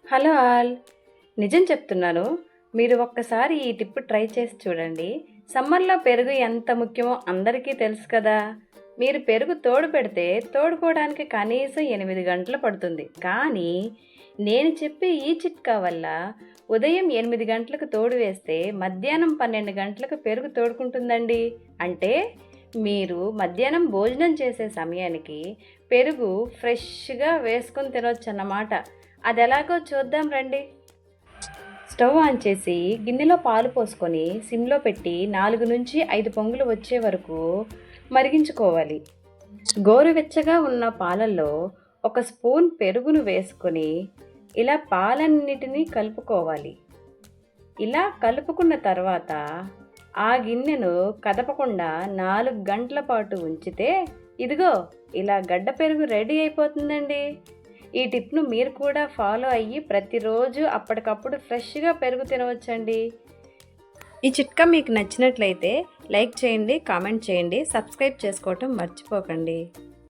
Hello all. నిజం చెప్తున్నాను. మీరు ఒక్కసారి ఈ టిప్ ట్రై చేసి చూడండి. సమ్మర్లో పెరుగు ఎంత ముఖ్యమో అందరికీ తెలుసు కదా. మీరు పెరుగు తోడు పెడితే తోడుకోవడానికి కనీసం 8 గంటలు పడుతుంది. కానీ నేను చెప్పే ఈ చిట్కా వల్ల ఉదయం 8 గంటలకు తోడు వేస్తే మధ్యాహ్నం 12 గంటలకు పెరుగు తోడుకుంటుందండి. అంటే మీరు మధ్యాహ్నం భోజనం చేసే సమయానికి పెరుగు ఫ్రెష్గా వేసుకొని తినొచ్చు అన్నమాట. అది ఎలాగో చూద్దాం రండి. స్టవ్ ఆన్ చేసి గిన్నెలో పాలు పోసుకొని సిమ్లో పెట్టి 4 నుంచి 5 పొంగులు వచ్చే వరకు మరిగించుకోవాలి. గోరువెచ్చగా ఉన్న పాలల్లో 1 స్పూన్ పెరుగును వేసుకొని ఇలా పాలన్నిటినీ కలుపుకోవాలి. ఇలా కలుపుకున్న తర్వాత ఆ గిన్నెను కదపకుండా 4 గంటల పాటు ఉంచితే ఇదిగో ఇలా గడ్డ పెరుగు రెడీ అయిపోతుందండి. ఈ టిప్ను మీరు కూడా ఫాలో అయ్యి ప్రతిరోజు అప్పటికప్పుడు ఫ్రెష్గా పెరుగు తినవచ్చండి. ఈ చిట్కా మీకు నచ్చినట్లయితే లైక్ చేయండి, కామెంట్ చేయండి, సబ్స్క్రైబ్ చేసుకోవటం మర్చిపోకండి.